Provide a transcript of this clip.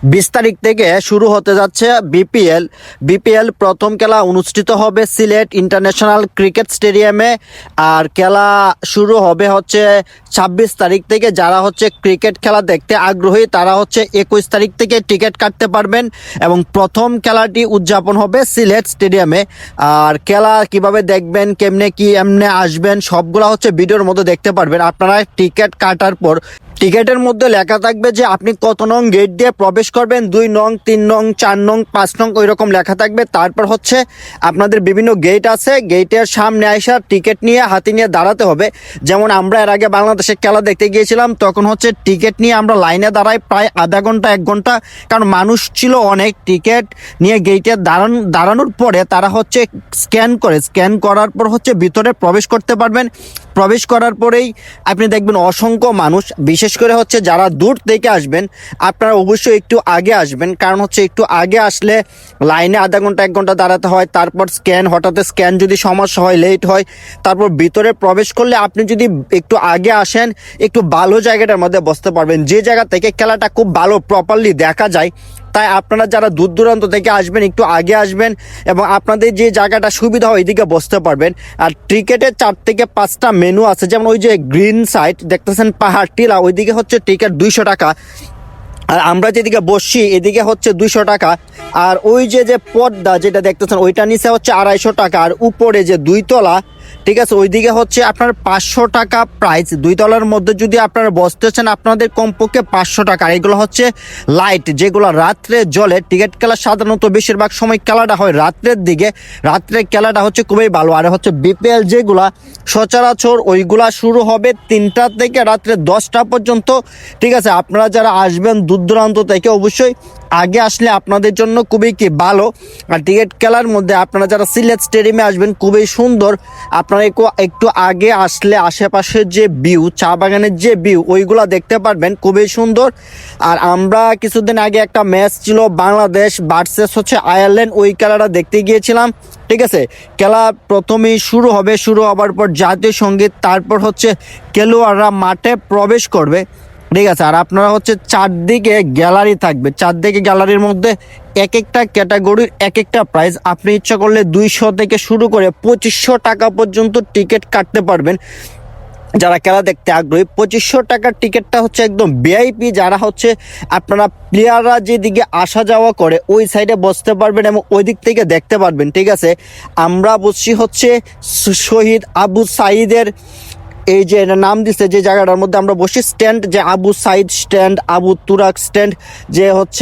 20 তারিখ থেকে শুরু হতে যাচ্ছে বিপিএল প্রথম খেলা অনুষ্ঠিত হবে সিলেট ইন্টারন্যাশনাল ক্রিকেট স্টেডিয়ামে। আর খেলা শুরু হবে হচ্ছে 26 তারিখ থেকে। যারা হচ্ছে ক্রিকেট খেলা দেখতে আগ্রহী তারা হচ্ছে 21 তারিখ থেকে টিকিট কাটতে পারবেন এবং প্রথম খেলাটি উদযাপন হবে সিলেট স্টেডিয়ামে। আর খেলা কিভাবে দেখবেন, কেমনে কি এমনে আসবেন, সবগুলা হচ্ছে ভিডিওর মধ্যে দেখতে পারবেন। আপনারা টিকিট কাটার পর টিকেটের মধ্যে লেখা থাকবে যে আপনি কত নং গেট দিয়ে প্রবেশ করবেন, 2 নং, 3 নং, 4 নং, 5 নং, ওই রকম লেখা থাকবে। তারপর হচ্ছে আপনাদের বিভিন্ন গেট আছে, গেটের সামনে আইসা টিকিট নিয়ে হাতে নিয়ে দাঁড়াতে হবে। যেমন আমরা এর আগে বাংলাদেশে খেলা দেখতে গিয়েছিলাম, তখন হচ্ছে টিকিট নিয়ে আমরা লাইনে দাঁড়াই প্রায় আধা ঘন্টা 1 ঘন্টা, কারণ মানুষ ছিল অনেক। টিকিট নিয়ে গেটে দাঁড়ানোর পরে তারা হচ্ছে স্ক্যান করার পর হচ্ছে ভিতরে প্রবেশ করতে পারবেন। প্রবেশ করার পরেই আপনি দেখবেন অসংখ্য মানুষ, বিশেষ করে হচ্ছে যারা দূর থেকে আসবেন আপনারা অবশ্যই একটু আগে আসবেন, কারণ হচ্ছে একটু আগে আসলে লাইনে আধা ঘন্টা 1 ঘন্টা দাঁড়াতে হয়। তারপর হঠাৎ স্ক্যান যদি সমস্যা হয়, লেট হয়, তারপর ভিতরে প্রবেশ করলে আপনি যদি একটু আগে আসেন একটু ভালো জায়গাটার মধ্যে বসতে পারবেন, যে জায়গা থেকে খেলাটা খুব ভালো প্রপারলি দেখা যায়। তাই আপনারা যারা দূর দূরান্ত থেকে আসবেন একটু আগে আসবেন এবং আপনাদের যে জায়গাটা সুবিধা হয় ওইদিকে বসতে পারবেন। আর ক্রিকেটের 4 থেকে 5টা মেনু আছে, যেমন ওই যে গ্রিন সাইড দেখতেছেন পাহাড় টিলা, ওইদিকে হচ্ছে টিকিট 200 টাকা। আর আমরা যেদিকে বসছি এদিকে হচ্ছে 200 টাকা। আর ওই যে পর্দা যেটা দেখতেছেন ওইটা নিচে হচ্ছে 250 টাকা। আর উপরে যে 2 তলা, ঠিক আছে, ওইদিকে হচ্ছে আপনার 500 টাকা প্রাইস। 2 তলার মধ্যে যদি আপনারা বসতেছেন আপনাদের কমপক্ষে 500 টাকা। আর এগুলো হচ্ছে লাইট, যেগুলো রাত্রে জ্বলে। টিকিট খেলা সাধারণত বেশিরভাগ সময় খেলাটা হয় রাত্রের দিকে, রাত্রের খেলাটা হচ্ছে খুবই ভালো। আর হচ্ছে বিপিএল যেগুলা সচরাচর ওইগুলা শুরু হবে 3টা থেকে রাত্রে 10টা পর্যন্ত, ঠিক আছে। আপনারা যারা আসবেন দূর দূরান্ত থেকে অবশ্যই আগে আসলে আপনাদের জন্য খুবই কি ভালো। আর টিকিট খেলার মধ্যে আপনারা যারা সিলেট স্টেডিয়ামে আসবেন খুবই সুন্দর। আপনারা একটু আগে আসলে আশেপাশের যে ভিউ, চা বাগানের যে ভিউ, ওইগুলা দেখতে পারবেন, খুবই সুন্দর। আর আমরা কিছুদিন আগে একটা ম্যাচ ছিল বাংলাদেশ ভার্সেস হচ্ছে আয়ারল্যান্ড, ওই খেলাটা দেখতে গিয়েছিলাম, ঠিক আছে। খেলা প্রথমেই শুরু হবার পর জাতীয় সঙ্গীত, তারপর হচ্ছে খেলোয়াড়রা মাঠে প্রবেশ করবে, ঠিক আছে। আর আপনারা হচ্ছে চারদিকে গ্যালারি থাকবে, চারদিকে গ্যালারির মধ্যে এক একটা ক্যাটাগরির এক একটা প্রাইস। আপনি ইচ্ছা করলে 200 থেকে শুরু করে 2500 টাকা পর্যন্ত টিকিট কাটতে পারবেন। যারা খেলা দেখতে আগ্রহী 2500 টাকার টিকিটটা হচ্ছে একদম ভিআইপি। যারা হচ্ছে আপনারা প্লেয়াররা যেদিকে আসা যাওয়া করে ওই সাইডে বসতে পারবেন এবং ওই দিক থেকে দেখতে পারবেন, ঠিক আছে। আমরা বসছি হচ্ছে শহীদ আবু সাইদের, এই যে নাম দিচ্ছে যে জায়গাটার মধ্যে আমরা বসি, স্ট্যান্ড, যে আবু সাইদ স্ট্যান্ড, আবু তুরাক স্ট্যান্ড, যে হচ্ছে